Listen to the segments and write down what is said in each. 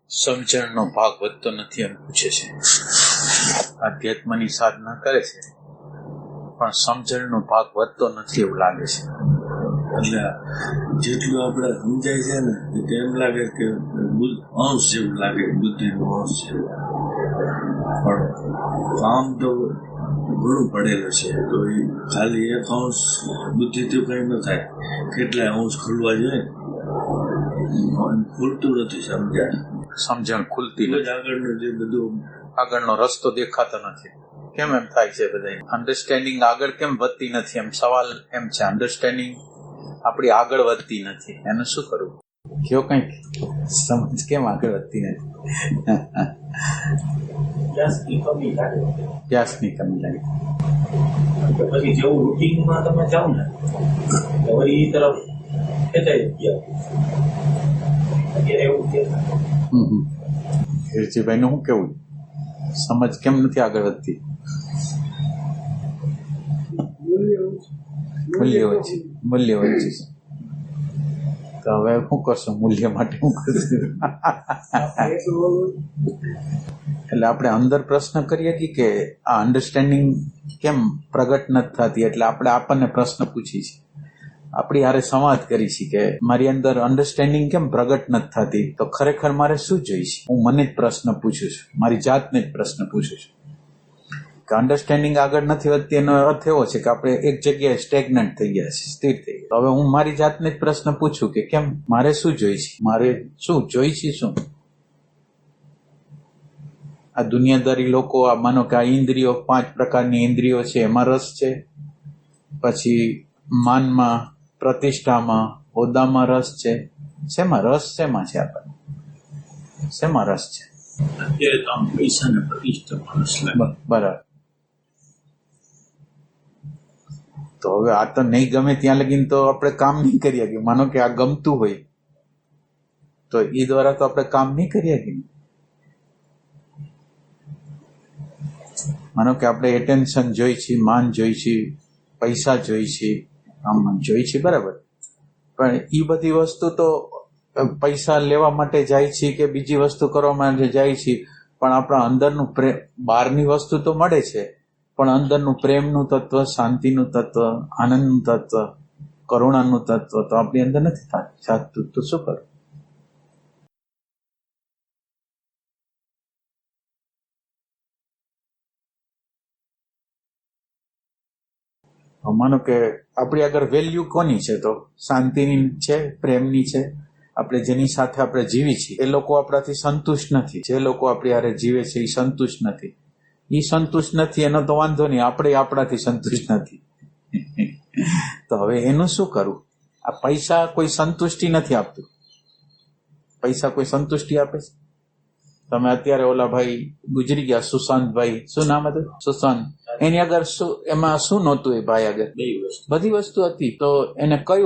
સમજણનો ભાગ વધતો નથી એમ પૂછે છે. આધ્યાત્મની સાધના કરે છે પણ સમજણનો ભાગ વધતો નથી એવું લાગે છે. એટલે જેટલું આપણે સમજાય છે ને એમ લાગે કે અંશ જેવું લાગે, બુદ્ધિનું અંશ જેવું. પણ કામ તો ઘણું પડેલું છે, તો એ ખાલી એક અંશ બુદ્ધિથી કંઈ ન થાય. કેટલાય અંશ ખુલવા જોઈએ, ખુલતું નથી સમજણ ખુલતી નથી. આગળનો રસ્તો દેખાતો નથી. કેમ એમ થાય છે બધા? અન્ડરસ્ટેન્ડિંગ આગળ કેમ વધતી નથી? એમ સવાલ એમ છે, અન્ડરસ્ટેન્ડિંગ આપણી આગળ વધતી નથી, એનું શું કરવું? કયો કંઈક સમજ કેમ આગળ વધતી નથી? પ્યાસની કમી લાગે. પછી જેવું રૂટીનમાં તમે જાઓ ને વળી એ તરફ ખેંચાઈ ગયા. હિરજીભાઈ નું શું કેવું? સમજ કેમ નથી આગળ વધતી? મૂલ્ય ઓછી છે. તો હવે શું કરશું? મૂલ્ય માટે શું કરશું? એટલે આપણે અંદર પ્રશ્ન કરીએ કે આ અન્ડરસ્ટેન્ડિંગ કેમ પ્રગટ નથી થતી, એટલે આપણે આપણને પ્રશ્ન પૂછી છીએ, આપણી હારે સંવાદ કરી છે કે મારી અંદર અન્ડરસ્ટેન્ડિંગ કેમ પ્રગટ નથી થતી, તો ખરેખર મારે શું જોઈશે? હું મને જ પ્રશ્ન પૂછું છું, મારી જાતને જ પ્રશ્ન પૂછું છું કે અન્ડરસ્ટેન્ડિંગ આગળ નથી વધતી. એનો અર્થ એવો છે કે આપણે એક જગ્યાએ સ્ટેગ્નન્ટ થઈ ગયા છે, સ્થિર થઈ ગયા. હવે હું મારી જાતને જ પ્રશ્ન પૂછું કે કેમ મારે શું જોઈશે? મારે શું જોઈશે? શું આ દુનિયાદારી લોકો આ માનો કે આ ઇન્દ્રિયો, 5 પ્રકારની ઇન્દ્રિયો છે, એમાં રસ છે. પછી માનમાં, પ્રતિષ્ઠામાં, હોદ્દામાં રસ છે. શેમાં રસ? શેમાં છે? આપણને શેમાં રસ છે? અત્યારે તો આમ પૈસા ને પ્રતિષ્ઠામાં રસ લાગે. બરાબર. તો હવે આ તો નહીં ગમે ત્યાં લગીને તો આપણે કામ નહીં કરી શકીએ. માનો કે આ ગમતું હોય તો એ દ્વારા તો આપણે કામ નહીં કરી શકીએ. માનો કે આપણે એટેન્શન જોઈ છે, માન જોઈ છે, પૈસા જોઈ છે, આમ જોઈ છે, બરાબર. પણ એ બધી વસ્તુ તો પૈસા લેવા માટે જાય છે કે બીજી વસ્તુ કરવા માટે જાય છે, પણ આપણા અંદરનું પ્રેમ, બહારની વસ્તુ તો મળે છે પણ અંદરનું પ્રેમનું તત્વ, શાંતિનું તત્વ, આનંદનું તત્વ, કરુણાનું તત્વ તો આપણી અંદર નથી જાગતું. તો શું કરું? માનો કે આપણી આગળ વેલ્યુ કોની છે? તો શાંતિની છે, પ્રેમની છે. આપણે જેની સાથે આપણે જીવી છીએ એ લોકો આપણાથી સંતુષ્ટ નથી. જે લોકો આપણી હારે જીવે છે એ સંતુષ્ટ નથી. એ સંતુષ્ટ નથી એનો તો વાંધો નહીં, આપણે આપણાથી સંતુષ્ટ નથી. તો હવે એનું શું કરવું? આ પૈસા કોઈ સંતુષ્ટિ નથી આપતું. પૈસા કોઈ સંતુષ્ટિ આપે છે? તમે અત્યારે ઓલા ભાઈ ગુજરી ગયા, સુશાંતભાઈ, શું નામ હતું? સુશાંત. એની આગળ શું, એમાં શું નહોતું? એ ભાઈ આગળ બધી વસ્તુ હતી. તો એને કઈ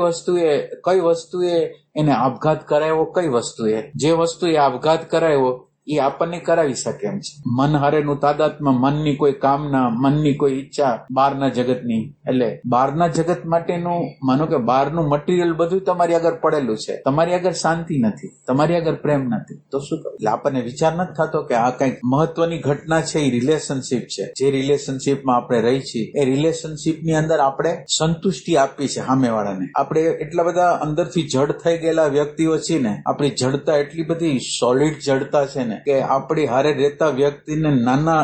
વસ્તુએ એને આપઘાત કરાવ્યો? કઈ વસ્તુએ? જે વસ્તુએ આપઘાત કરાવ્યો એ આપણને કરાવી શકે એમ છે. મન હારેનું તાદાત્મ્ય, મનની કોઈ કામના, મનની કોઈ ઈચ્છા બહારના જગતની. એટલે બહારના જગત માટેનું માનો કે બહારનું મટીરિયલ બધું તમારી આગળ પડેલું છે, તમારી આગળ શાંતિ નથી, તમારી આગળ પ્રેમ નથી, તો શું કરું? એટલે આપણને વિચાર નથી થતો કે આ કઈક મહત્વની ઘટના છે. એ રિલેશનશીપ છે. જે રિલેશનશીપમાં આપણે રહી છીએ એ રિલેશનશીપની અંદર આપણે સંતુષ્ટિ આપી છે સામેવાળાને. આપણે એટલા બધા અંદરથી જડ થઈ ગયેલા વ્યક્તિઓ છીએ ને, આપણી જડતા એટલી બધી સોલિડ જડતા છે ને કે આપણી હારે રહેતા વ્યક્તિને નાના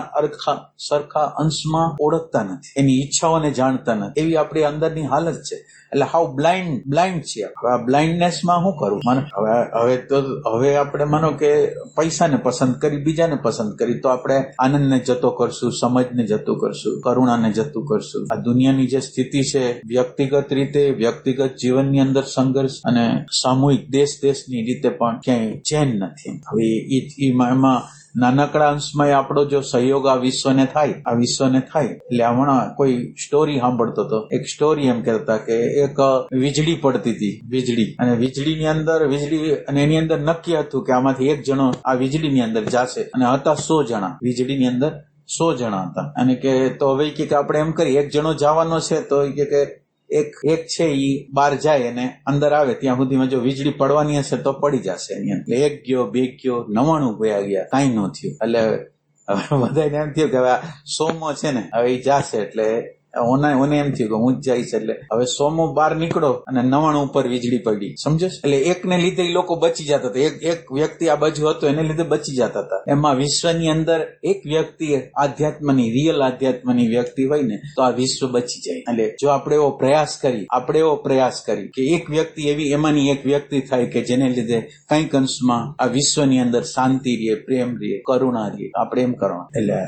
સરખા અંશમાં ઓળખતા નથી, એની ઈચ્છાઓને જાણતા નથી. એવી આપણી અંદરની હાલત છે. એટલે હાવ બ્લાઇન્ડ છે. હવે આ બ્લાઇન્ડનેસમાં શું કરવું? હવે આપણે માનો કે પૈસાને પસંદ કરી, બીજાને પસંદ કરી, તો આપણે આનંદને જતો કરશું, સમજને જતું કરશું, કરુણાને જતું કરશું. આ દુનિયાની જે સ્થિતિ છે, વ્યક્તિગત રીતે, વ્યક્તિગત જીવનની અંદર સંઘર્ષ અને સામૂહિક દેશની રીતે પણ ક્યાંય ચેન નથી. હવે એમાં નાનકડા અંશમાં આપણો જો સહયોગ આ વિશ્વને થાય, એટલે હમણાં કોઈ સ્ટોરી સાંભળતો હતો. એક સ્ટોરી એમ કહેતા કે એક વીજળી પડતી હતી, વીજળી અને એની અંદર નક્કી હતું કે આમાંથી એક જણો આ વીજળીની અંદર જાશે, અને હતા 100 જણા વીજળીની અંદર, 100 જણા હતા. અને કે તો હવે કે આપણે એમ કરી, એક જણો જવાનો છે તો કે એક છે ઈ બહાર જાય અને અંદર આવે ત્યાં સુધીમાં જો વીજળી પડવાની હશે તો પડી જશે એની અંદર. એટલે 1 ગયો 2 ગયો 99 ગયા કાંઈ ન થયું. એટલે બધાને એમ થયું કે હવે આ સોમો છે ને હવે ઈ જાશે એટલે ઓને એમ થયું કે હું જ જઈશ. એટલે હવે સોમો બહાર નીકળો અને 99 ઉપર વીજળી પડી, સમજો. એટલે એકને લીધે ઈ લોકો બચી જતા હતા. એક વ્યક્તિ આ બાજુ હતો એને લીધે બચી જતા હતા. એમાં વિશ્વની અંદર એક વ્યક્તિ આધ્યાત્મની રિયલ આધ્યાત્મની વ્યક્તિ હોય ને તો આ વિશ્વ બચી જાય. એટલે જો આપણે એવો પ્રયાસ કરી કે એક વ્યક્તિ એવી એમાંની એક વ્યક્તિ થાય કે જેને લીધે કંઈક અંશમાં આ વિશ્વની અંદર શાંતિ રહે, પ્રેમ રહે, કરુણા રહે, આપણે એમ કરવાનું. એટલે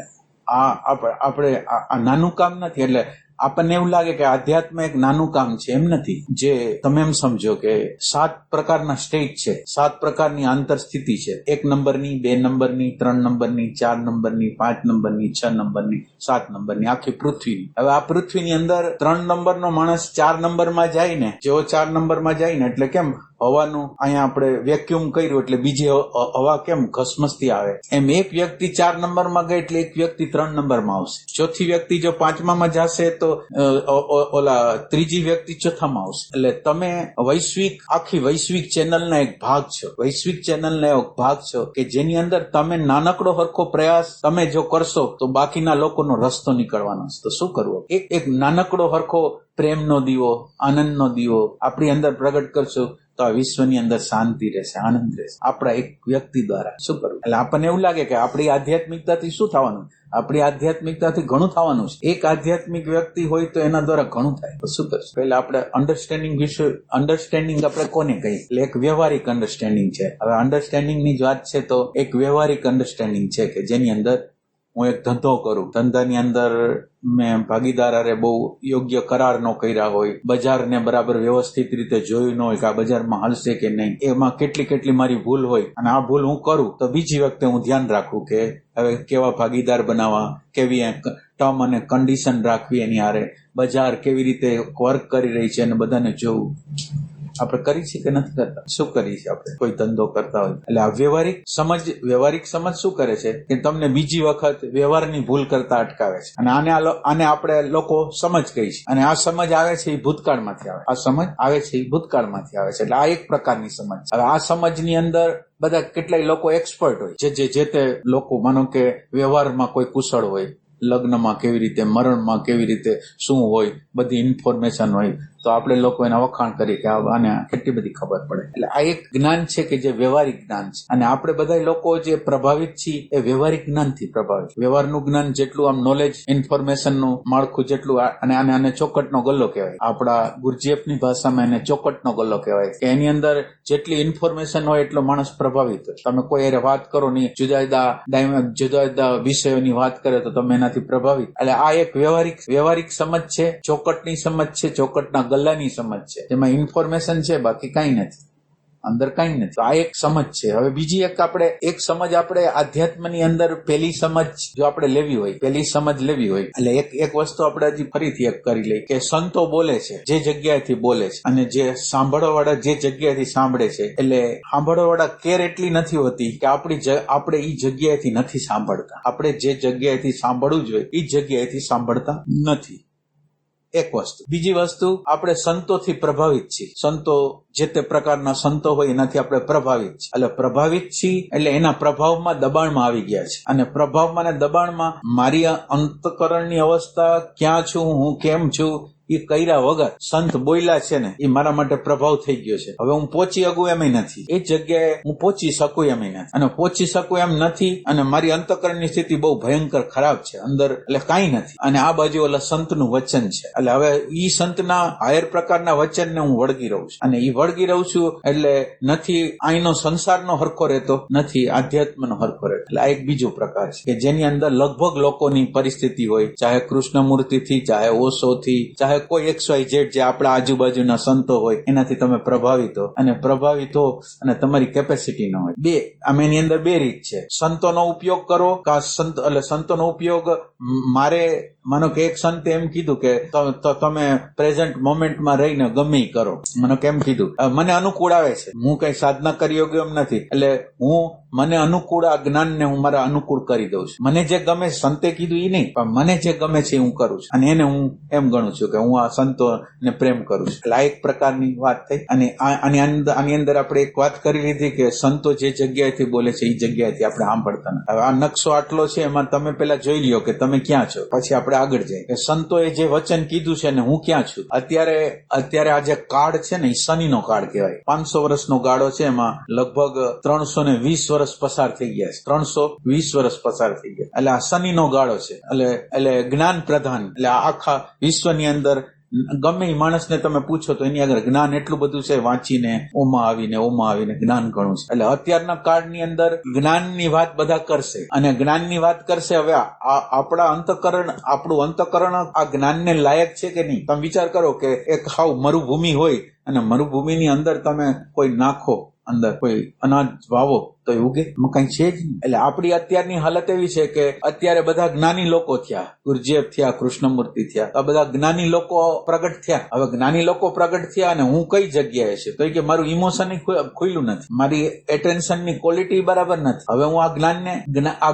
આપણે આ નાનું કામ નથી. એટલે આપણને એવું લાગે કે આધ્યાત્મ એક નાનું કામ છે, એમ નથી. જે તમે એમ સમજો કે 7 પ્રકારના સ્ટેટ છે, 7 પ્રકારની આંતરસ્થિતિ છે. 1 નંબરની, 2 નંબરની, 3 નંબરની, 4 નંબરની, 5 નંબરની, 6 નંબરની, 7 નંબરની, આખી પૃથ્વીની. હવે આ પૃથ્વીની અંદર 3 નંબરનો માણસ 4 નંબરમાં જાય ને, જેવો 4 નંબરમાં જાય ને એટલે કેમ હવાનું અહીંયા આપણે વેક્યુમ કર્યું એટલે બીજી હવા કેમ ઘસમસતી આવે, એમ એક વ્યક્તિ 4 નંબરમાં ગઈ એટલે એક વ્યક્તિ 3 નંબરમાં આવશે. ચોથી વ્યક્તિ જો 5મામાં જશે તો ઓલા ત્રીજી વ્યક્તિ 4થામાં આવશે. એટલે તમે આખી વૈશ્વિક ચેનલના એક ભાગ છો. વૈશ્વિક ચેનલના એક ભાગ છો કે જેની અંદર તમે નાનકડો હરખો પ્રયાસ તમે જો કરશો તો બાકીના લોકોનો રસ્તો નીકળવાનો છે. તો શું કરવું? એક નાનકડો હરખો પ્રેમનો દીવો, આનંદનો દીવો આપણી અંદર પ્રગટ કરશો તો આ વિશ્વની અંદર શાંતિ રહેશે, આનંદ રહેશે. આપણા એક વ્યક્તિ દ્વારા શું કરવું? એટલે આપણને એવું લાગે કે આપણી આધ્યાત્મિકતાથી શું થવાનું? આપણી આધ્યાત્મિકતાથી ઘણું થવાનું છે. એક આધ્યાત્મિક વ્યક્તિ હોય તો એના દ્વારા ઘણું થાય. તો શું કરશું? પહેલા આપણે અન્ડરસ્ટેન્ડિંગ આપણે કોને કહીએ? એટલે એક વ્યવહારિક અન્ડરસ્ટેન્ડિંગ છે. હવે અન્ડરસ્ટેન્ડિંગની જ વાત છે તો એક વ્યવહારિક અન્ડરસ્ટેન્ડિંગ છે કે જેની અંદર હું એક ધંધો કરું, ધંધાની અંદર મેં ભાગીદાર હારે બહુ યોગ્ય કરાર ન કર્યા હોય, બજારને બરાબર વ્યવસ્થિત રીતે જોયું ન હોય કે આ બજારમાં હાલશે કે નહીં, એમાં કેટલી મારી ભૂલ હોય અને આ ભૂલ હું કરું તો બીજી વખતે હું ધ્યાન રાખું કે હવે કેવા ભાગીદાર બનાવવા, કેવી ટર્મ અને કન્ડિશન રાખવી એની હારે, બજાર કેવી રીતે વર્ક કરી રહી છે અને બધાને જોવું. આપણે કરી છે કે નથી કરતા? શું કરી છે આપણે કોઈ ધંધો કરતા હોય? એટલે આ વ્યવહારિક સમજ શું કરે છે કે તમને બીજી વખત વ્યવહારની ભૂલ કરતા અટકાવે છે. અને આને આપણે લોકો સમજ કહી છે. અને આ સમજ આવે છે એ ભૂતકાળમાંથી આવે છે. એટલે આ એક પ્રકારની સમજ. હવે આ સમજની અંદર બધા કેટલાય લોકો એક્સપર્ટ હોય, જે તે લોકો માનો કે વ્યવહારમાં કોઈ કુશળ હોય, લગ્નમાં કેવી રીતે, મરણમાં કેવી રીતે શું હોય, બધી ઇન્ફોર્મેશન હોય, તો આપણે લોકો એના વખાણ કરી કે આને કેટલી બધી ખબર પડે. એટલે આ એક જ્ઞાન છે કે જે વ્યવહારિક જ્ઞાન છે. અને આપણે બધા લોકો જે પ્રભાવિત છીએ એ વ્યવહારિક જ્ઞાનથી પ્રભાવિત. વ્યવહારનું જ્ઞાન જેટલું આમ નોલેજ, ઇન્ફોર્મેશનનું માળખું જેટલું, અને આને ચોકટનો ગલ્લો કહેવાય. આપણા ગુરજીએફની ભાષામાં એને ચોકટનો ગલ્લો કહેવાય કે એની અંદર જેટલી ઇન્ફોર્મેશન હોય એટલો માણસ પ્રભાવિત હોય. તમે કોઈ હારે વાત કરો નહીં, જુદા વિષયોની વાત કરે તો તમે એનાથી પ્રભાવિત. એટલે આ એક વ્યવહારિક સમજ છે, ચોકટની સમજ છે, ચોકટના ગલ્લાની સમજ છે. તેમાં ઇન્ફોર્મેશન છે, બાકી કાંઈ નથી, અંદર કાંઈ નથી. તો આ એક સમજ છે. હવે બીજી એક સમજ આપણે આધ્યાત્મની અંદર પહેલી સમજ જો આપણે લેવી હોય એટલે એક વસ્તુ આપણે હજી ફરીથી એક કરી લઈએ કે સંતો બોલે છે જે જગ્યાએથી બોલે છે, અને જે સાંભળવાવાળા જે જગ્યાએથી સાંભળે છે, એટલે સાંભળવાવાળા કેર એટલી નથી હોતી કે આપણે ઈ જગ્યાએથી નથી સાંભળતા. આપણે જે જગ્યાએથી સાંભળવું જોઈએ એ જગ્યાએથી સાંભળતા નથી. એક વસ્તુ. બીજી વસ્તુ, આપણે સંતોથી પ્રભાવિત છીએ. સંતો જે તે પ્રકારના સંતો હોય એનાથી આપણે પ્રભાવિત છીએ. એટલે પ્રભાવિત છીએ એટલે એના પ્રભાવમાં દબાણમાં આવી ગયા છે. અને પ્રભાવમાં ને દબાણમાં મારી અંતકરણની અવસ્થા ક્યાં છું, હું કેમ છું એ કર્યા વગર સંત બોલ્યા છે ને એ મારા માટે પ્રભાવ થઈ ગયો છે. હવે હું પહોંચી શકું એમ નથી, એ જગ્યાએ હું પહોંચી શકું એમ નથી, અને પહોંચી શકું એમ નથી, અને મારી અંતકરણની સ્થિતિ બહુ ભયંકર ખરાબ છે અંદર, એટલે કાંઈ નથી. અને આ બાજુ ઓલા સંતનું વચન છે. એટલે હવે ઈ સંતના હાયર પ્રકારના વચનને હું વળગી રહું છું, અને ઈ વળગી રહું છું એટલે નથી અહીંનો સંસારનો હરખો રહેતો, નથી આધ્યાત્મનો હરખો રહેતો. એટલે આ એક બીજો પ્રકાર છે કે જેની અંદર લગભગ લોકોની પરિસ્થિતિ હોય, ચાહે કૃષ્ણમૂર્તિથી, ચાહે ઓશોથી, ચાહે કોઈ XYZ જે આપણા આજુબાજુના સંતો હોય એનાથી તમે પ્રભાવિત હો, અને તમારી કેપેસિટી ન હોય. આમ એની અંદર બે રીત છે. સંતોનો ઉપયોગ કરો કા સંતોનો ઉપયોગ માનો કે એક સંતે એમ કીધું કે તમે પ્રેઝન્ટ મોમેન્ટમાં રહીને ગમે કરો. મને કેમ કીધું, મને અનુકૂળ આવે છે, હું કઈ સાધના કરી ગયો એમ નથી, એટલે હું મને અનુકૂળ આ જ્ઞાનને હું મારા અનુકૂળ કરી દઉં છું. મને જે ગમે સંતે કીધું એ નહીં, પણ મને જે ગમે છે હું કરું છું, અને એને હું એમ ગણું છું કે હું આ સંતોને પ્રેમ કરું છું. એટલે આ એક પ્રકારની વાત થઈ. અને આની અંદર આપણે એક વાત કરી લીધી કે સંતો જે જગ્યાએથી બોલે છે એ જગ્યાએથી આપણે સાંભળતા નથી. હવે આ નકશો આટલો છે, એમાં તમે પેલા જોઈ લ્યો કે તમે ક્યાં છો, પછી આપણે આગળ જઈએ કે સંતોએ જે વચન કીધું છે ને હું ક્યાં છું. અત્યારે આ જે કાળ છે ને એ શનિનો કાળ કહેવાય. 500 વર્ષનો ગાળો છે, એમાં લગભગ 320 વર્ષ પસાર થઈ ગયા છે. 320 વર્ષ પસાર થઈ ગયા. એટલે આ શનિનો ગાળો છે. એટલે જ્ઞાન પ્રધાન. એટલે આખા વિશ્વની અંદર ગમે એ માણસને તમે પૂછો તો એની આગળ જ્ઞાન એટલું બધું છે, વાંચીને ઓમાં આવીને જ્ઞાન ઘણું છે. એટલે અત્યારના કાળની અંદર જ્ઞાનની વાત બધા કરશે, અને જ્ઞાનની વાત કરશે. હવે આપણું અંતકરણ આ જ્ઞાનને લાયક છે કે નહીં? તમે વિચાર કરો કે એક હાવ મરુભૂમિ હોય, અને મરુભૂમિની અંદર તમે કોઈ નાખો, અંદર કોઈ અનાજ વાવો તો એ ઉગે? કઈ છે જ નહીં. એટલે આપણી અત્યારની હાલત એવી છે કે અત્યારે બધા જ્ઞાની લોકો થયા, ગુરજેબ થયા, કૃષ્ણમૂર્તિ થયા, આ બધા જ્ઞાની લોકો પ્રગટ થયા. હવે જ્ઞાની લોકો પ્રગટ થયા અને હું કઈ જગ્યાએ છે તો કે મારું ઇમોશન ખુલ્લું નથી, મારી એટેન્શનની ક્વોલિટી બરાબર નથી. હવે હું આ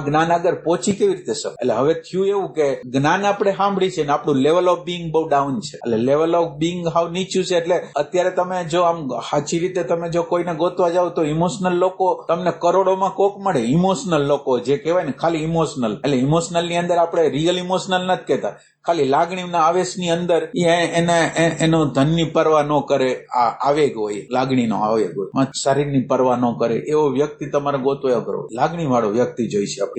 જ્ઞાન આગળ પહોંચી કેવી રીતે શકું? એટલે હવે થયું એવું કે જ્ઞાન આપણે સાંભળી છે ને આપણું લેવલ ઓફ બિંગ બહુ ડાઉન છે. એટલે લેવલ ઓફ બિંગ હાવ નીચું છે. એટલે અત્યારે તમે જો આમ સાચી રીતે તમે જો કોઈને ગોતવા જાવ તો ઇમોશનલ લોકો તમને કરોડોમાં કોક મળે. ઇમોશનલ લોકો જે કહેવાય ને, ખાલી ઇમોશનલ. એટલે ઇમોશનલ ની અંદર આપણે રિયલ ઇમોશનલ નથી કહેતા, ખાલી લાગણીના આવેશની અંદર એનો ધનની પરવા ન કરે, આ આવેગ હોય, લાગણીનો આવેગ હોય, શરીરની પરવા ન કરે એવો વ્યક્તિ તમારે ગોતવો અઘરો. લાગણી વાળો વ્યક્તિ જોઈશે. એ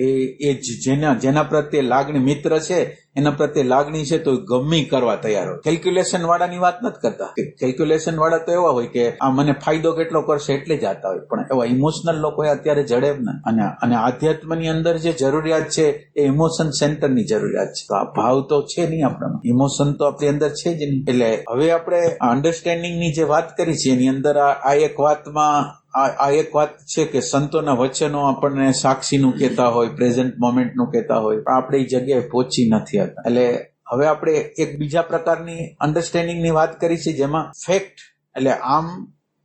જેના પ્રત્યે લાગણી મિત્ર છે, એના પ્રત્યે લાગણી છે તો ગમે કરવા તૈયાર હોય. કેલ્ક્યુલેશન વાળાની વાત નથી કરતા. કેલ્ક્યુલેશન વાળા તો એવા હોય કે આ મને ફાયદો કેટલો કરશે એટલે જ આતા હોય, પણ એવા ઇમોશનલ લોકો અત્યારે જડે ને. અને આધ્યાત્મની અંદર જે જરૂરિયાત છે એ ઇમોશન સેન્ટરની જરૂરિયાત છે. તો આ ભાવ તો છે નહીં આપણામાં, ઇમોશન તો આપણી અંદર છે જ નહીં. એટલે હવે આપણે અન્ડરસ્ટેન્ડિંગની જે વાત કરી છે એની અંદર આ એક વાત છે કે સંતોના વચનો આપણને સાક્ષીનું કહેતા હોય, પ્રેઝન્ટ મોમેન્ટનું કહેતા હોય, પણ આપણે એ જગ્યાએ પહોંચી નથી હતા. એટલે હવે આપણે એક બીજા પ્રકારની અન્ડરસ્ટેન્ડિંગની વાત કરી છે, જેમાં ફેક્ટ. એટલે આમ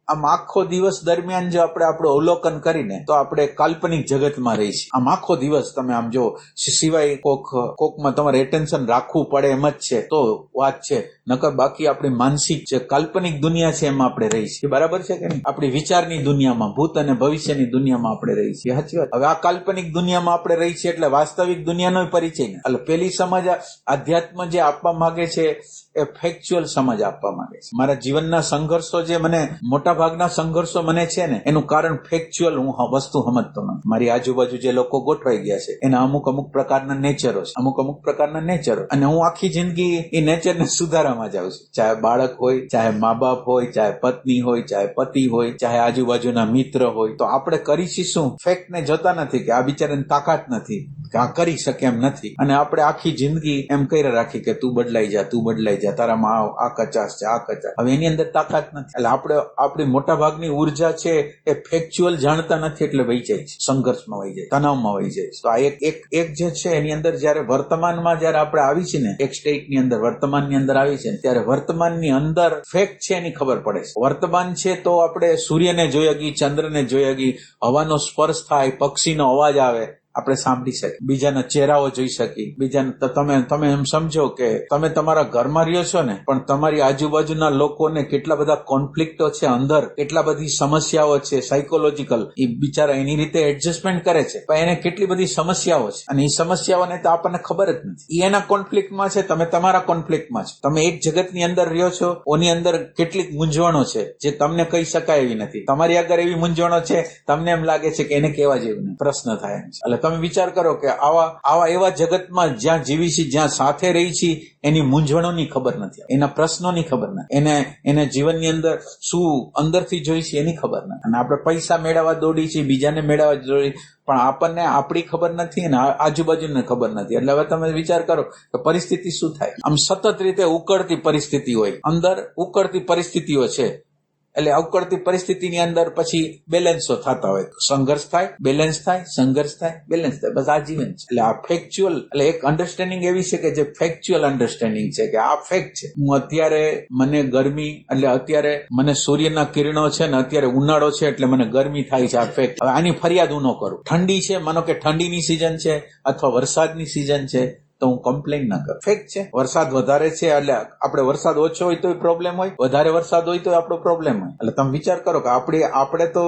આખો દિવસ દરમિયાન જો આપણે આપણું અવલોકન કરીને તો આપણે કાલ્પનિક જગતમાં રહી છીએ. આમ આખો દિવસ તમે આમ જો, સિવાય કોકમાં તમારે એટેન્શન રાખવું પડે એમ જ છે તો વાત છે, નકર બાકી આપણી માનસિક જે કાલ્પનિક દુનિયા છે એમાં આપણે રહી છીએ. બરાબર છે કે નહીં? આપણી વિચારની દુનિયામાં, ભૂત અને ભવિષ્યની દુનિયામાં આપણે રહી છીએ. સાચી વાત. હવે આ કાલ્પનિક દુનિયામાં આપણે રહી છીએ એટલે વાસ્તવિક દુનિયાનો પરિચય નહીં. એટલે પેલી સમજ આધ્યાત્મ જે આપવા માંગે છે એ ફેક્ચ્યુઅલ સમજ આપવા માંગે છે. મારા જીવનના સંઘર્ષો જે મને મોટા ભાગના સંઘર્ષો મને છે ને, એનું કારણ ફેક્ચ્યુઅલ હું વસ્તુ સમજતો નથી. મારી આજુબાજુ જે લોકો ગોઠવાઈ ગયા છે એના અમુક પ્રકારના નેચરો છે, અમુક પ્રકારના નેચરો, અને હું આખી જિંદગી એ નેચરને સુધારવામાં જાઉં છું. ચાહે બાળક હોય, ચાહે મા બાપ હોય, ચાહે પત્ની હોય, ચાહે પતિ હોય, ચાહે આજુબાજુના મિત્ર હોય, તો આપણે કરીશું શું? ફેક્ટને જોતા નથી કે આ બિચારાને તાકાત નથી, કે આ કરી શકે એમ નથી, અને આપણે આખી જિંદગી એમ કરી રાખી કે તું બદલાઈ જા, તારામાં આ કચાશ છે, આ કચાશ. હવે એની અંદર તાકાત નથી. એટલે આપણી મોટા ભાગની ઉર્જા છે એ ફેક્ચ્યુઅલ જાણતા નથી, એટલે વહી જાય છે, સંઘર્ષમાં વહી જાય, તણાવમાં વહી જાય. તો આ એક જે છે એની અંદર જયારે વર્તમાનમાં જયારે આપણે આવી છે ને, એક સ્ટેટની અંદર વર્તમાનની અંદર આવી છે, ત્યારે વર્તમાનની અંદર ફેક્ટ છે એની ખબર પડે છે. વર્તમાન છે તો આપણે સૂર્યને જોઈ શકીએ, ચંદ્રને જોઈ શકીએ, હવાનો સ્પર્શ થાય, પક્ષીનો અવાજ આવે, આપણે સાંભળી શકીએ, બીજાના ચહેરાઓ જોઈ શકીએ, બીજાને તમે એમ સમજો કે તમે તમારા ઘરમાં રહ્યો છો ને, પણ તમારી આજુબાજુના લોકોને કેટલા બધા કોન્ફ્લિક્ટો છે, અંદર કેટલા બધી સમસ્યાઓ છે, સાયકોલોજીકલ. એ બિચારા એની રીતે એડજસ્ટમેન્ટ કરે છે, પણ એને કેટલી બધી સમસ્યાઓ છે, અને એ સમસ્યાઓને તો આપણને ખબર જ નથી. એ એના કોન્ફ્લિક્ટમાં છે, તમે તમારા કોન્ફ્લિક્ટમાં છો. તમે એક જગતની અંદર રહ્યો છો, ઓની અંદર કેટલીક મૂંઝવણો છે જે તમને કહી શકાય એવી નથી. તમારી આગળ એવી મૂંઝવણો છે, તમને એમ લાગે છે કે એને કહેવા જેવું નહીં, પ્રશ્ન થાય એમ છે. તમે વિચાર કરો કે આવા એવા જગતમાં જ્યાં જીવી છીએ, જ્યાં સાથે રહી છીએ, એની મૂંઝવણોની ખબર નથી, એના પ્રશ્નોની ખબર નથી, એને જીવનની અંદર શું અંદરથી જોઈ છે એની ખબર નથી. અને આપણે પૈસા મેળવવા દોડી છીએ, બીજાને મેળવવા દોડી, પણ આપણને આપણી ખબર નથી અને આજુબાજુને ખબર નથી. એટલે હવે તમે વિચાર કરો કે પરિસ્થિતિ શું થાય. આમ સતત રીતે ઉકળતી પરિસ્થિતિ હોય, અંદર ઉકળતી પરિસ્થિતિઓ છે, એટલે અવકળતી પરિસ્થિતિની અંદર પછી બેલેન્સો થતા હોય, સંઘર્ષ થાય, બેલેન્સ થાય, સંઘર્ષ થાય, બેલેન્સ થાય, બસ આ જીવન છે. એટલે આ ફેક્ચ્યુઅલ, એટલે એક અન્ડરસ્ટેન્ડિંગ એવી છે કે જે ફેક્ચ્યુઅલ અન્ડરસ્ટેન્ડિંગ છે કે આ ફેક્ટ છે. હું અત્યારે મને ગરમી, એટલે અત્યારે મને સૂર્યના કિરણો છે ને અત્યારે ઉનાળો છે એટલે મને ગરમી થાય છે, આ ફેક્ટ. હવે આની ફરિયાદ હું ન કરું. ઠંડી છે, માનો કે ઠંડીની સિઝન છે અથવા વરસાદની સિઝન છે તો હું કમ્પ્લેન ના કરું. ફેક્ટ છે. વરસાદ વધારે છે એટલે આપણે વરસાદ ઓછો હોય તો પ્રોબ્લેમ હોય, વધારે વરસાદ હોય તો આપણો પ્રોબ્લેમ હોય. એટલે તમે વિચાર કરો કે આપણે તો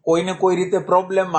કોઈને કોઈ રીતે પ્રોબ્લેમ,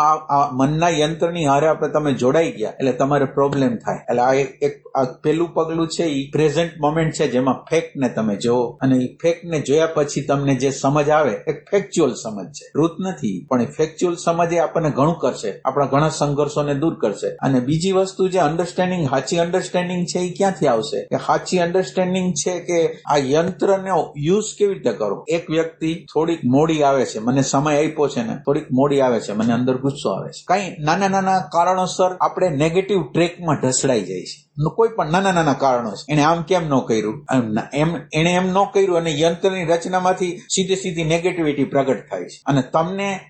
મનના યંત્રની હારે આપણે તમે જોડાઈ ગયા એટલે તમારે પ્રોબ્લેમ થાય. એટલે આ એક પેલું પગલું છે એ પ્રેઝન્ટ મોમેન્ટ છે જેમાં ફેક્ટ ને તમે જોવો અને એ ફેક્ટ ને જોયા પછી તમને જે સમજ આવે એક ફેક્ચ્યુઅલ સમજ છે, ટ્રુથ નથી. પણ એ ફેક્ચ્યુઅલ સમજ એ આપણને ઘણું કરશે, આપણા ઘણા સંઘર્ષોને દૂર કરશે. અને બીજી વસ્તુ જે અન્ડરસ્ટેન્ડિંગ, સાચી અન્ડરસ્ટેન્ડિંગ છે એ ક્યાંથી આવશે? કે સાચી અન્ડરસ્ટેન્ડિંગ છે કે આ યંત્રને યુઝ કેવી રીતે કરો. એક વ્યક્તિ થોડીક મોડી આવે છે, મને સમય આપ્યો છે ને થોડીક મોડી આવે છે, મને અંદર ગુસ્સો આવે છે, કઈ નાના નાના કારણોસર આપણે નેગેટિવ ટ્રેકમાં ઢસડાઈ જાય છે. કોઈ પણ નાના નાના કારણો છે, એને આમ કેમ ન કર્યું, એને એમ ન કર્યું અને યંત્રની રચનામાંથી સીધી નેગેટિવિટી પ્રગટ થાય છે. અને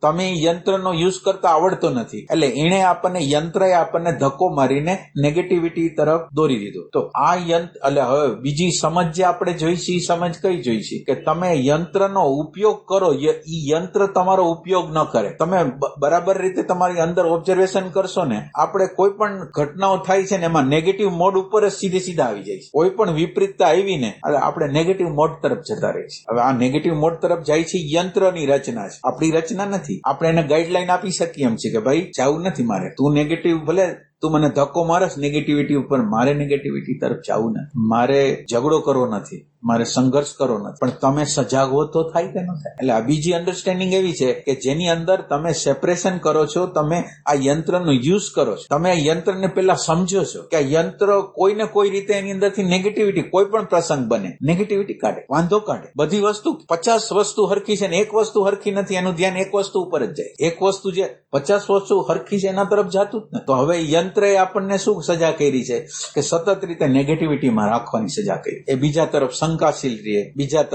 તમે યંત્રનો યુઝ કરતા આવડતો નથી એટલે એને યંત્રએ આપણને ધક્કો મારીને નેગેટિવિટી તરફ દોરી દીધો. તો આ એટલે હવે બીજી સમજ જે આપણે જોઈશી એ સમજ કઈ જોઈશી કે તમે યંત્રનો ઉપયોગ કરો, યંત્ર તમારો ઉપયોગ ન કરે. તમે બરાબર રીતે તમારી અંદર ઓબ્ઝર્વેશન કરશો ને, આપણે કોઈ પણ ઘટનાઓ થાય છે ને એમાં નેગેટિવ મોડ ઉપર જ સીધા આવી જાય છે. કોઈ પણ વિપરીતતા આવીને આપણે નેગેટિવ મોડ તરફ જતા રહે છે. હવે આ નેગેટિવ મોડ તરફ જાય છે યંત્રની રચના છે, આપણી રચના નથી. આપણે એને ગાઈડલાઈન આપી શકીએ એમ છે કે ભાઈ જવું નથી મારે, તું નેગેટિવ ભલે તું મને ધક્કો મારસ નેગેટિવિટી ઉપર, મારે નેગેટિવિટી તરફ જવું નથી, મારે ઝઘડો કરવો નથી, મારે સંઘર્ષ કરવો નથી. પણ તમે સજાગ હો તો થાય કે ન થાય. એટલે આ બીજી અન્ડરસ્ટેન્ડિંગ એવી છે કે જેની અંદર તમે સેપરેશન કરો છો, તમે આ યંત્રનો યુઝ કરો છો, તમે આ યંત્રને પેલા સમજો છો કે આ યંત્ર કોઈને કોઈ રીતે એની અંદરથી નેગેટિવિટી, કોઈ પણ પ્રસંગ બને નેગેટિવિટી કાઢે, વાંધો કાઢે. બધી વસ્તુ 50 વસ્તુ હરખી છે ને એક વસ્તુ હરખી નથી, એનું ધ્યાન એક વસ્તુ ઉપર જ જાય. એક વસ્તુ જે 50 વસ્તુ હરખી છે એના તરફ જતું જ ને. તો હવે યંત્રએ આપણને શું સજા કરી છે કે સતત રીતે નેગેટિવિટીમાં રાખવાની સજા કરી. એ બીજા તરફ શંકાશીલ રહે, બીજા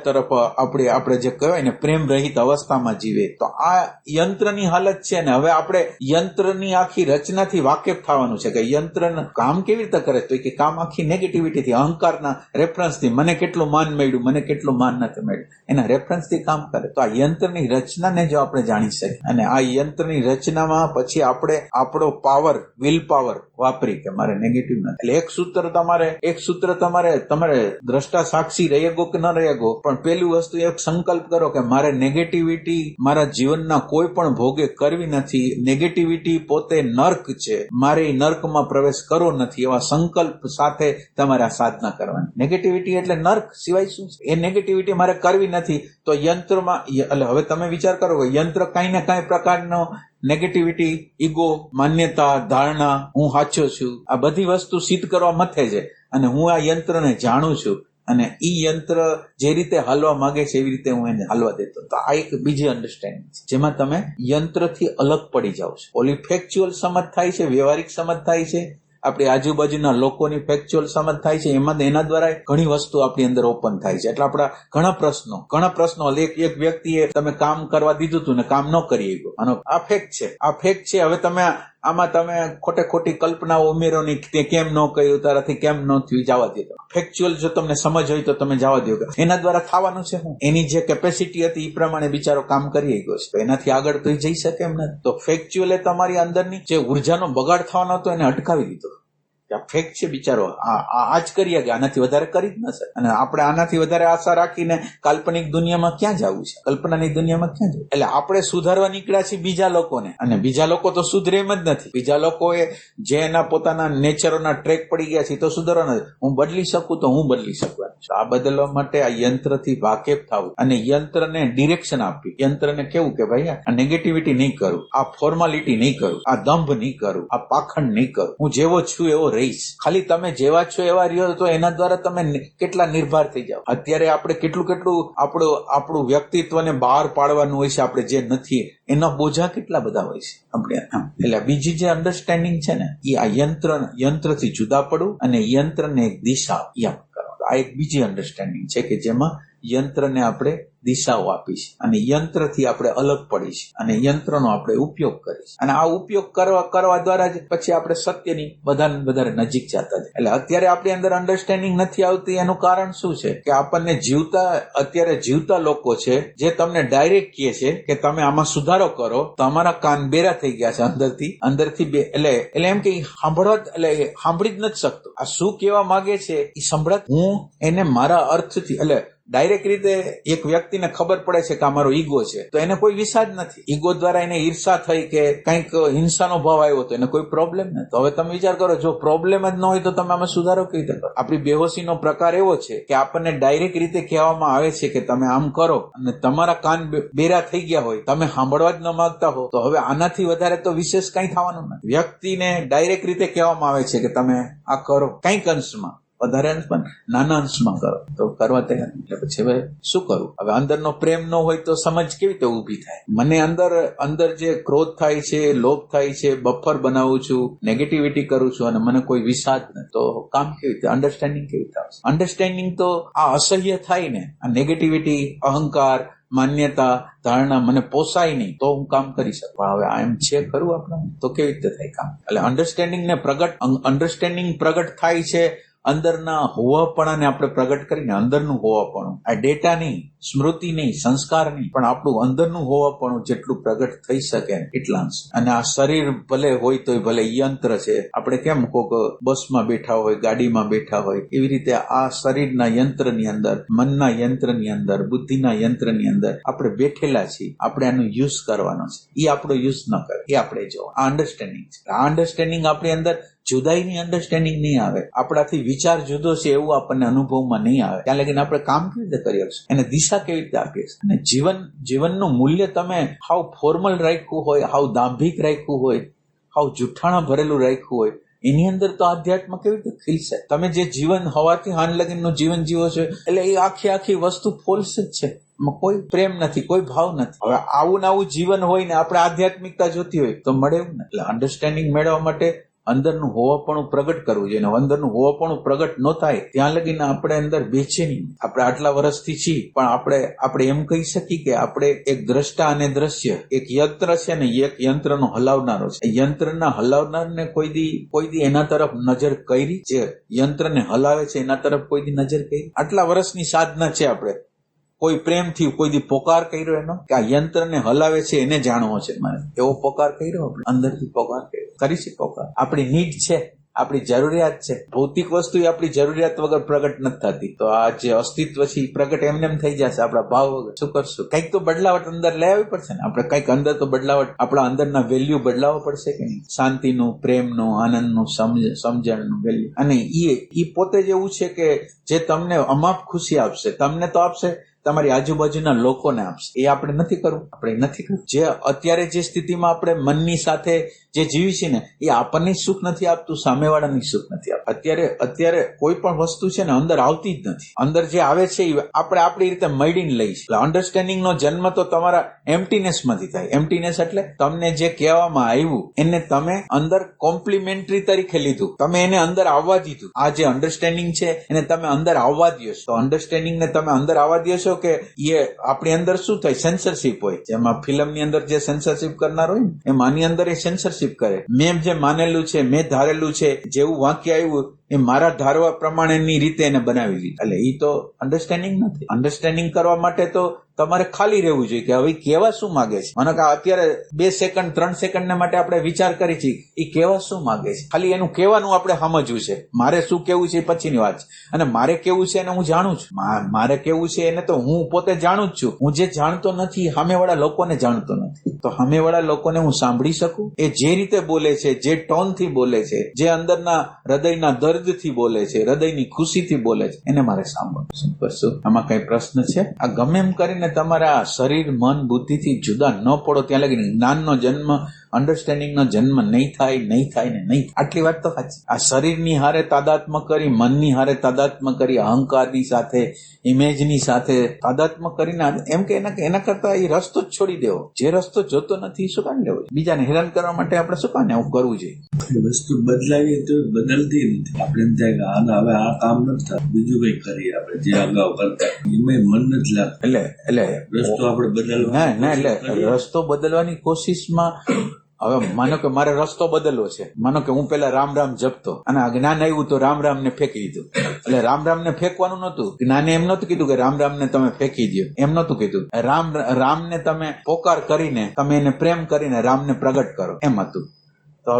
તરફ આપણે જે કહેવાય ને પ્રેમ રહિત અવસ્થામાં જીવે. તો આ યંત્રની હાલત છે ને હવે આપણે યંત્રની આખી રચનાથી વાકેફ થવાનું છે કે યંત્ર કામ કેવી રીતે કરે. તો કે કામ આખી નેગેટિવિટીથી, અહંકારના રેફરન્સથી, મને કેટલું માન મળ્યું, મને કેટલું માન નથી મળ્યું, એના રેફરન્સથી કામ કરે. તો આ યંત્રની રચનાને જો આપણે જાણી શકીએ અને આ યંત્રની રચનામાં પછી આપણે આપણો પાવર, વિલ પાવર વાપરી કે મારે નેગેટિવ નથી. એટલે એક સૂત્ર તમારે દ્રષ્ટા સાક્ષી રહેગો કે ન રહેગો, પણ પેલી વસ્તુ એક સંકલ્પ કરો કે મારે નેગેટિવિટી મારા જીવનના કોઈ પણ ભોગે કરવી નથી. નેગેટિવિટી પોતે નર્ક છે, મારે એ નર્કમાં પ્રવેશ કરવો નથી. એવા સંકલ્પ સાથે તમારે આ સાધના કરવાની. નેગેટિવિટી એટલે નર્ક સિવાય શું છે? એ નેગેટિવિટી મારે કરવી નથી. તો યંત્રમાં, એટલે હવે તમે વિચાર કરો કે યંત્ર કઈ ને કઈ પ્રકારનો નેગેટિવિટી, ઈગો, માન્યતા, ધારણા, હું સાચો છું, આ બધી વસ્તુ સિદ્ધ કરવા મથે છે. અને હું આ યંત્રને જાણું છું અને ઈ યંત્ર જે રીતે હાલવા માંગે છે એવી રીતે હું એને હાલવા દેતો. તો આ એક બીજી અન્ડરસ્ટેન્ડિંગ છે જેમાં તમે યંત્રથી અલગ પડી જાઓ છો. ઓલી ફેક્ચ્યુઅલ સમજ થાય છે, વ્યવહારિક સમજ થાય છે, આપણી આજુબાજુના લોકોની ફેક્ચ્યુઅલ સમજ થાય છે. એના દ્વારા ઘણી વસ્તુ આપણી અંદર ઓપન થાય છે. એટલે આપણા ઘણા પ્રશ્નો એક વ્યક્તિએ તમે કામ કરવા દીધું હતું ને કામ ન કરી શક્યો, આ ફેક્ટ છે. હવે તમે ખોટી કલ્પનાઓ ઉમેરો ની, તે કેમ ન કર્યું, તારાથી કેમ ન થયું, જવા દો. ફેક્ચ્યુઅલ જો તમને સમજ હોય તો તમે જવા દો. એના દ્વારા થવાનું છે હું, એની જે કેપેસિટી હતી એ પ્રમાણે બિચારો કામ કરી ગયો છે, તો એનાથી આગળ તો જઈ શકે એમ નથી. તો ફેક્ચ્યુઅલે તમારી અંદરની જે ઉર્જાનો બગાડ થવાનો હતો એને અટકાવી દીધો. ફેક્ટ છે બિચારો આ જ કરી ગયા, આનાથી વધારે કરી જ ન શકે. અને આપણે આનાથી વધારે આશા રાખીને કાલ્પનિક દુનિયામાં ક્યાં જવું છે, કલ્પનાની દુનિયામાં ક્યાં જવું. એટલે આપણે સુધારવા નીકળ્યા છીએ બીજા લોકોને, અને બીજા લોકો તો સુધરે એમ જ નથી. બીજા લોકોએ જે એના પોતાના નેચરોના ટ્રેક પડી ગયા છે તો સુધારવા નથી. હું બદલી શકું તો હું બદલી શકવાનું છું. આ બદલવા માટે આ યંત્રથી વાકેફ થવું અને યંત્રને ડિરેક્શન આપવી. યંત્રને કેવું કે ભાઈ આ નેગેટિવિટી નહીં કરું, આ ફોર્માલિટી નહીં કરું, આ દંભ નહીં કરું, આ પાખંડ નહીં કરું, હું જેવો છું એવો રહીશ. ખાલી તમે જેવા છો એવા રહ્યો તો એના દ્વારા તમે કેટલા નિર્ભર થઈ જાવ. અત્યારે આપણે કેટલું આપણું વ્યક્તિત્વને બહાર પાડવાનું હોય છે, આપણે જે નથી એના બોજા કેટલા બધા હોય છે આપણે. એટલે બીજી જે અન્ડરસ્ટેન્ડિંગ છે ને એ આ યંત્રથી જુદા પડવું અને યંત્રને એક દિશા આપવું. આ એક બીજી અન્ડરસ્ટેન્ડિંગ છે કે જેમાં યંત્રને આપણે દિશાઓ આપી છે અને યંત્રથી આપણે અલગ પડી છે અને યંત્રનો આપણે ઉપયોગ કરી છે અને આ ઉપયોગ કરવા દ્વારા જ પછી આપણે સત્યની વધારે નજીક જતા છે. એટલે અત્યારે આપણી અંદર અન્ડરસ્ટેન્ડિંગ નથી આવતી. એનું કારણ શું છે કે આપણને અત્યારે જીવતા લોકો છે જે તમને ડાયરેક્ટ કહે છે કે તમે આમાં સુધારો કરો. તમારા કાન બેરા થઈ ગયા છે અંદરથી એટલે એમ કે સાંભળી જ નથી શકતો. આ શું કહેવા માંગે છે એ સંભળાત. હું એને મારા અર્થથી ડાયરેક્ટ રીતે એક વ્યક્તિને ખબર પડે છે કે આ મારો ઈગો છે તો એને કોઈ વિષાદ નથી. ઈગો દ્વારા એને ઈર્ષા થઈ કે કંઈક હિંસાનો ભાવ આવ્યો તો એને કોઈ પ્રોબ્લેમ નથી. તો હવે તમે વિચાર કરો, જો પ્રોબ્લેમ જ ન હોય તો તમે આમાં સુધારો કેવી રીતે કરો? આપણી બેહોશીનો પ્રકાર એવો છે કે આપણને ડાયરેક્ટ રીતે કહેવામાં આવે છે કે તમે આમ કરો અને તમારા કાન બેરા થઈ ગયા હોય, તમે સાંભળવા જ ન માંગતા હો, તો હવે આનાથી વધારે તો વિશેષ કંઈ થવાનું નથી. વ્યક્તિને ડાયરેક્ટ રીતે કહેવામાં આવે છે કે તમે આ કરો, કંઈક અંશમાં, વધારે અંશમાં, નાના અંશમાં કરો, તો કરવા તૈયાર. એટલે પછી હવે શું કરું? હવે અંદરનો પ્રેમ ન હોય તો સમજ કેવી રીતે ઊભી થાય? મને અંદર જે ક્રોધ થાય છે, લોભ થાય છે, બફર બનાવું છું, નેગેટિવિટી કરું છું અને મને કોઈ વિષાદ નથી, તો કામ કેવી રીતે? અન્ડરસ્ટેન્ડિંગ કેવી રીતે આવશે? અન્ડરસ્ટેન્ડિંગ તો આ અસહ્ય થાય ને, આ નેગેટિવિટી, અહંકાર, માન્યતા, ધારણા મને પોસાય નહીં તો હું કામ કરી શકું. હવે આ એમ છે ખરું આપણે? તો કેવી રીતે થાય કામ? એટલે અન્ડરસ્ટેન્ડિંગ પ્રગટ થાય છે અંદરના હોવાપણાને આપણે પ્રગટ કરીને. અંદરનું હોવાપણું, આ ડેટા નહીં, સ્મૃતિ નહીં, સંસ્કાર નહીં, પણ આપણું અંદરનું હોવાપણું જેટલું પ્રગટ થઈ શકે એટલા. અને આ શરીર ભલે હોય તો ભલે યંત્ર છે. આપણે કેમ કોક બસમાં બેઠા હોય, ગાડીમાં બેઠા હોય, એવી રીતે આ શરીરના યંત્રની અંદર, મનના યંત્રની અંદર, બુદ્ધિના યંત્રની અંદર આપણે બેઠેલા છીએ. આપણે આનો યુઝ કરવાનો છે. એ આપણો યુઝ ન કરે એ આપણે જો. આ અન્ડરસ્ટેન્ડિંગ છે. આ અન્ડરસ્ટેન્ડિંગ આપણી અંદર જુદાઈની અન્ડરસ્ટેન્ડિંગ નહીં આવે. આપણાથી વિચાર જુદો છે એવું આપણને અનુભવમાં નહીં આવે. ત્યાં લગીને આપણે કામ કેવી રીતે કરી શકશું? એને દિશા કેવી રીતે આપીએ? અને જીવનનું મૂલ્ય તમે હાવ ફોર્મલ રાખ્યું હોય, હાવ દાંભિક રાખ્યું હોય, હાવ જુઠ્ઠાણા ભરેલું રાખ્યું હોય, એની અંદર તો આધ્યાત્મ કેવી રીતે ખીલશે? તમે જે જીવન હવાથી હાન લગીનનું જીવન જીવો છો, એટલે એ આખી વસ્તુ ફોલ્સ જ છે. કોઈ પ્રેમ નથી, કોઈ ભાવ નથી. હવે આવું જીવન હોય ને આપણે આધ્યાત્મિકતા જોતી હોય તો મળે એવું ને. એટલે અન્ડરસ્ટેન્ડિંગ મેળવવા માટે અંદરનું હોવાપણું પ્રગટ કરવું જોઈએ. અંદરનું હોવાપણું પ્રગટ ન થાય ત્યાં લગીને આપણે અંદર બેચેની. આપણે આટલા વર્ષથી છીએ પણ આપણે એમ કહી શકીએ કે આપણે એક દ્રષ્ટા અને દ્રશ્ય, એક યંત્ર છે ને એક યંત્રનો હલાવનારો છે. યંત્રના હલાવનારને કોઈ દી એના તરફ નજર કરી? જે યંત્રને હલાવે છે એના તરફ કોઈ દી નજર કરી? આટલા વર્ષની સાધના છે. આપણે કોઈ પ્રેમથી કોઈ દી પોકાર કર્યો એનો કે આ યંત્રને હલાવે છે એને જાણવો છે મારે, એવો પોકાર કર્યો? આપણે અંદરથી પોકાર કર્યો? કરી છે પોકાર? આપણી નીડ છે, આપણી જરૂરિયાત છે. ભૌતિક વસ્તુ આપણી જરૂરિયાત વગર પ્રગટ નથી થતી. તો આ જે અસ્તિત્વ છે એ પ્રગટ એમને થઈ જશે આપણા ભાવ વગર. શું કરશું? કંઈક તો બદલાવટ અંદર લઈ આવવી પડશે ને. આપણે કંઈક અંદર તો બદલાવટ, આપણા અંદરના વેલ્યુ બદલાવવા પડશે કે નહીં? શાંતિનું, પ્રેમનું, આનંદનું, સમજણનું વેલ્યુ. અને એ પોતે જ એવું છે કે જે તમને અમાપ ખુશી આપશે. તમને તો આપશે, તમારી આજુબાજુના લોકોને આપશે. એ આપણે નથી કરવું. જે અત્યારે જે સ્થિતિમાં આપણે મનની સાથે જે જીવી છે ને એ આપણને સુખ નથી આપતું, સામેવાળાને સુખ નથી આપતું. અત્યારે કોઈ પણ વસ્તુ છે ને અંદર આવતી જ નથી. અંદર જે આવે છે એ આપણે આપણી રીતે મળીને લઈ છે. એટલે અન્ડરસ્ટેન્ડિંગ નો જન્મ તો તમારા એમ્પ્ટીનેસ માંથી થાય. એમ્પ્ટીનેસ એટલે તમને જે કહેવામાં આવ્યું એને તમે અંદર કોમ્પ્લિમેન્ટરી તરીકે લીધું, તમે એને અંદર આવવા દીધું. આ જે અન્ડરસ્ટેન્ડિંગ છે એને તમે અંદર આવવા દો છો. તો અન્ડરસ્ટેન્ડિંગ ને તમે અંદર આવવા દો છો કે એ આપણી અંદર શું થાય? સેન્સરશિપ હોય. જેમાં ફિલ્મની અંદર જે સેન્સરશિપ કરનાર હોય ને એમ આની અંદર એ સેન્સરશિપ કરે. મેં જે માનેલું છે, મેં ધારેલું છે, જેવું વાક્ય આવ્યું એ મારા ધારવા પ્રમાણેની રીતે એને બનાવી લીધી. એટલે એ તો અન્ડરસ્ટેન્ડિંગ નથી. અન્ડરસ્ટેન્ડિંગ કરવા માટે તો તમારે ખાલી રહેવું જોઈએ કે હવે કેવા શું માગે છે. મને અત્યારે 2 સેકન્ડ 3 સેકન્ડ માટે આપણે વિચાર કરી છીએ એ કેવા શું માગે છે. ખાલી એનું કહેવાનું આપણે સમજવું છે. મારે શું કેવું છે એ પછીની વાત છે. અને મારે કેવું છે એને હું જાણું છું. મારે કેવું છે એને તો હું પોતે જાણું જ છું. હું જે જાણતો નથી સામેવાળા લોકોને જાણતો નથી. તો સામેવાળા લોકોને હું સાંભળી શકું? એ જે રીતે બોલે છે, જે ટોનથી બોલે છે, જે અંદરના હૃદયના દર્દથી બોલે છે, હૃદયની ખુશીથી બોલે છે, એને મારે સાંભળવું. શું કરશું? આમાં કઈ પ્રશ્ન છે? આ ગમે એમ કરીને તમારા શરીર, મન, બુદ્ધિથી જુદા ન પડો ત્યાં લગી જ્ઞાનનો જન્મ અન્ડરસ્ટેન્ડિંગનો જન્મ નહીં થાય ને નહીં થાય. આટલી વાત તો સાચી. આ શરીરની હારે તાદાત્મ્ય કરી, મનની હારે તાદાત્મ્ય કરી, અહંકારની સાથે, ઇમેજની સાથે તાદાત્મ્ય કરીને એમ કે એના કરતા એ રસ્તો જ છોડી દેવો. જે રસ્તો જોતો નથી શું કામ લેવો? બીજાને હેરાન કરવા માટે આપણે શું કામ આવું કરવું જોઈએ? વસ્તુ બદલાવીએ તો બદલતી નથી. આપણે એમ થાય કે આના હવે આ કામ નથી થતું, બીજું કઈ કરીએ આપણે જે અગાઉ કરતા. એમાં મન નથી લાગતું. એટલે રસ્તો આપણે બદલવા ના એટલે રસ્તો બદલવાની કોશિશમાં હવે માનો કે મારે રસ્તો બદલવો છે. માનો કે હું પેલા રામ રામ જપતો અને આ જ્ઞાન આવ્યું તો રામ રામ ને ફેંકી દીધું. એટલે રામ રામ ને ફેંકવાનું નતું. જ્ઞાને એમ નતું કીધું કે રામ રામ ને તમે ફેંકી દો, એમ નતું કીધું. રામ ને તમે પોકાર કરીને, તમે એને પ્રેમ કરીને રામ ને પ્રગટ કરો, એમ હતું. તો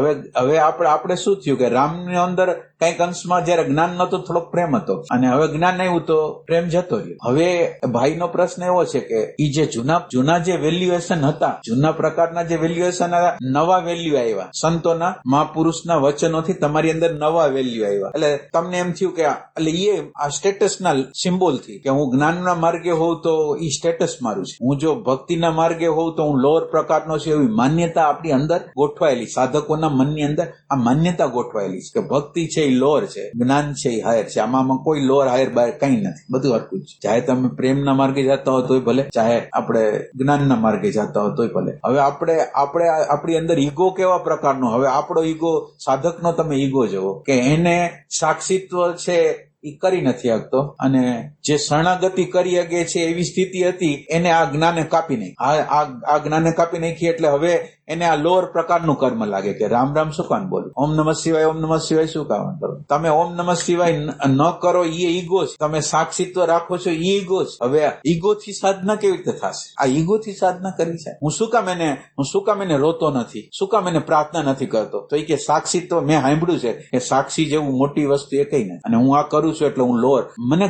હવે આપણે શું થયું કે રામની અંદર કઈક અંશમાં જયારે જ્ઞાન નતું થોડોક પ્રેમ હતો, અને હવે જ્ઞાન આવ્યું તો પ્રેમ જતો રહ્યો. હવે ભાઈનો પ્રશ્ન એવો છે કે ઈ જે જૂના જે વેલ્યુએશન હતા, જૂના પ્રકારના જે વેલ્યુએશન હતા, નવા વેલ્યુ આવ્યા સંતોના, મહાપુરુષના વચનોથી તમારી અંદર નવા વેલ્યુ આવ્યા. એટલે તમને એમ થયું કે એટલે એ આ સ્ટેટસના સિમ્બોલ થી કે હું જ્ઞાનના માર્ગે હોઉં તો ઈ સ્ટેટસ મારું છે, હું જો ભક્તિના માર્ગે હોઉં તો હું લોઅર પ્રકારનો છે, એવી માન્યતા આપણી અંદર ગોઠવાયેલી, સાધકોના મનની અંદર આ માન્યતા ગોઠવાયેલી છે કે ભક્તિ છે એ લોઅર છે, જ્ઞાન છે એ હાયર છે. આમાં કોઈ લોઅર હાયર બાયર કઈ નથી, બધું હરકું છે. ચાહે તમે પ્રેમના માર્ગે જતા હો તોય ભલે, ચાહે આપણે જ્ઞાનના માર્ગે જતા હો તોય ભલે. હવે આપણે આપણી અંદર ઈગો કેવા પ્રકારનો? હવે આપણો ઈગો, સાધકનો તમે ઈગો જુઓ કે એને સાક્ષીત્વ છે એ કરી નથી શકતો, અને જે શરણાગતિ કરી શકે છે એવી સ્થિતિ હતી, એને આ જ્ઞાને કાપી નાખી. આ જ્ઞાને કાપી નાખી એટલે હવે એને આ લોઅર પ્રકારનું કર્મ લાગે કે રામ રામ શું કામ બોલું, ઓમ નમઃ શિવાય, ઓમ નમઃ શિવાય શું કામ કરો? તમે ઓમ નમઃ શિવાય ન કરો એ ઈગો છે, તમે સાક્ષીત્વ રાખો છો એ ઈગો છે. હવે ઈગો થી સાધના કેવી રીતે થશે? આ ઈગો થી સાધના કરી છે. હું શું કામ એને રોતો નથી, શું કામ એને પ્રાર્થના નથી કરતો? તો એ કે સાક્ષીત્વ, મેં સાંભળ્યું છે કે સાક્ષી જેવું મોટી વસ્તુ એ કઈ નથી, અને હું આ કરું છું એટલે હું લોઅર, મને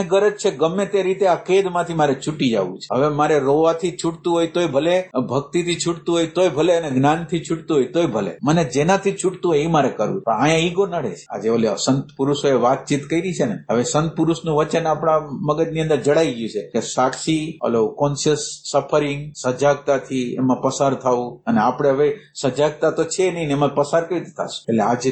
ગરજ છે ગમે તે રીતે આ કેદમાંથી મારે છૂટી જવું છે. હવે મારે રોવાથી છૂટતું હોય તોય ભલે, ભક્તિથી છૂટતું હોય તોય ભલે, અને જ્ઞાનથી છૂટતું હોય તોય ભલે, મને જેનાથી છૂટતું હોય એ મારે કરવું. પણ અહીંયા ઈગો નડે છે. આજે ઓલે સંત પુરુષોએ વાતચીત કરી છે ને, હવે સંત પુરુષનું વચન આપણા મગજની અંદર જડાઈ ગયું છે કે સાક્ષી, ઓલો કોન્શિયસ સફરિંગ, સજાગતાથી એમાં પસાર થવું, અને આપણે હવે સજાગતા તો છે નહીં ને એમાં પસાર કેવી રીતે થશે? એટલે આજે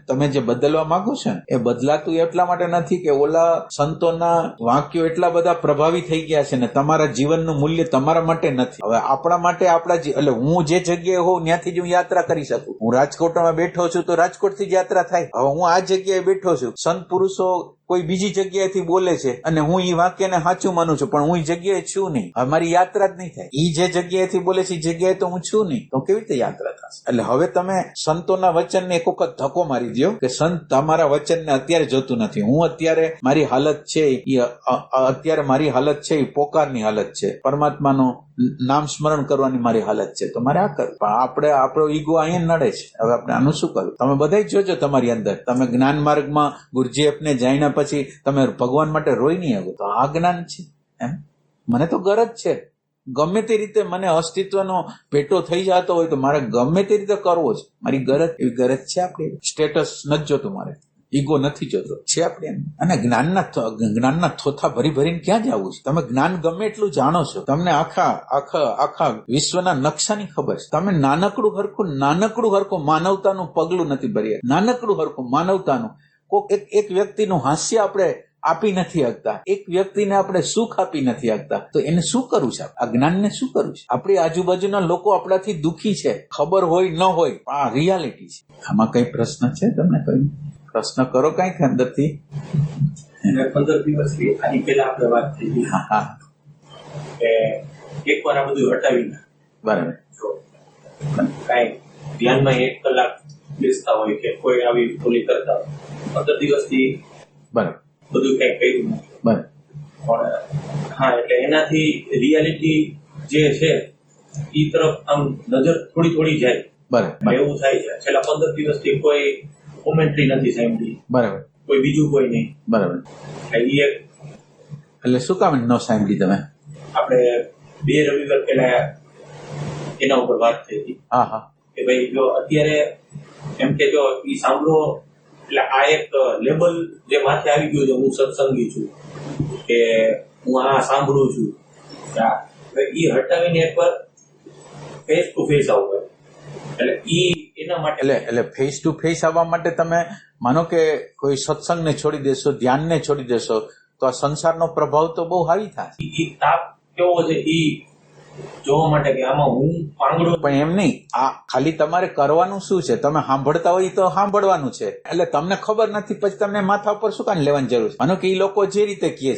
તમે જે બદલવા માંગો છો ને, એ બદલાતું એટલા માટે નથી કે ઓલા સંતોના વાક્યો એટલા બધા પ્રભાવી થઈ ગયા છે ને તમારા જીવનનું મૂલ્ય તમારા માટે નથી. હવે આપણા માટે એટલે હું જે જગ્યાએ હોઉં ત્યાંથી જ હું યાત્રા કરી શકું. હું રાજકોટમાં બેઠો છું તો રાજકોટથી જ યાત્રા થાય. હવે હું આ જગ્યાએ બેઠો છું, સંત પુરુષો કોઈ બીજી જગ્યાએથી બોલે છે અને હું એ વાક્યને સાચું માનું છું, પણ હું એ જગ્યાએ છું નહીં. હવે મારી યાત્રા જ નહીં થાય. એ જે જગ્યાએથી બોલે છે એ જગ્યાએ તો હું છું નહીં, તો કેવી રીતે યાત્રા થશે? એટલે હવે તમે સંતોના વચનને એક વખત ધક્કો મારી દો કે સંત તમારા વચનને અત્યારે જોતું નથી. હું અત્યારે મારી હાલત છે એ પોકારની હાલત છે, પરમાત્માનો નામ સ્મરણ કરવાની મારી હાલત છે, તો મારે આ કરવું. પણ આપણો ઈગો અહીંયા નડે છે. હવે આપણે આનું શું કરવું? તમે બધા જોજો તમારી અંદર, તમે જ્ઞાન માર્ગમાં ગુરુજીએફને જાણ્યા પછી તમે ભગવાન માટે રોઈ નહીં આવો, તો આ જ્ઞાન છે. એમ મને તો ગરજ છે, ગમે તે રીતે મને અસ્તિત્વનો ભેટો થઈ જતો હોય તો મારે ગમે તે રીતે કરવો છે, મારી ગરજ. એવી ગરજ છે આપણી. સ્ટેટસ નથી જોતું, મારે ઈગો નથી જોતો, છે આપણે. અને જ્ઞાનના થોથા ભરીને ક્યાં જવું છે? તમે જ્ઞાન ગમે એટલું જાણો છો, તમને આખા વિશ્વના નકશાની ખબર છે, તમે નાનકડું હરખું માનવતાનું પગલું નથી ભર્યા. નાનકડું હરખું માનવતાનું એક વ્યક્તિનું હાસ્ય આપણે આપી નથી શકતા, એક વ્યક્તિને આપણે સુખ આપી નથી શકતા, તો એને શું કરવું છે? આ જ્ઞાનને શું કરવું છે? આપણી આજુબાજુના લોકો આપણાથી દુઃખી છે, ખબર હોય ન હોય, આ રિયાલિટી છે. આમાં કઈ પ્રશ્ન છે? તમને કઈ પ્રશ્ન કરો કઈક અંદરથી. 15 દિવસથી આની પહેલા આપણે વાત થઈ હતી કે એકવાર આ બધું હટાવીને બરાબર કઈ ધ્યાનમાં 1 કલાક બેસતા હોય કે કોઈ આવી ભૂલી કરતા હોય, 15 દિવસથી બરાબર બધું કઈ કર્યું નથી. બરાબર. પણ હા, એટલે એનાથી રિયાલિટી જે છે એ તરફ આમ નજર થોડી જાય. બરાબર. એવું થાય છે. છેલ્લા 15 દિવસથી કોઈ કોમેન્ટ્રી નથી સાંભળી. બરાબર. કોઈ બીજું કોઈ નહીં. બરાબર. એટલે શું કામ ન સાંભળી તમે? આપણે 2 રવિવાર પહેલા એના ઉપર વાત થઈ હતી. હા કે ભાઈ જો અત્યારે એમ કે જો એ સાંભળો એટલે આ એક લેબલ જે માથે આવી ગયું છે, હું સત્સંગી છું કે હું આ સાંભળું છું, એ હટાવીને એકવાર ફેસ ટુ ફેસ આવું એટલે ઈ એના માટે એટલે ફેસ ટુ ફેસ આવવા માટે તમે માનો કે કોઈ સત્સંગને છોડી દેશો, ધ્યાનને છોડી દેશો, તો આ સંસારનો પ્રભાવ તો બહુ હાવી થાય. ઈ તાપ કેવો છે ઈ જોવા માટે કે આમાં હું પાંગડો પણ એમ નહીં, આ ખાલી તમારે કરવાનું શું છે? તમે સાંભળતા હોય તો સાંભળવાનું છે, એટલે તમને ખબર નથી, પછી તમને માથા ઉપર શું કામ લેવાની જરૂર છે? માનો કે એ લોકો જે રીતે કહે છે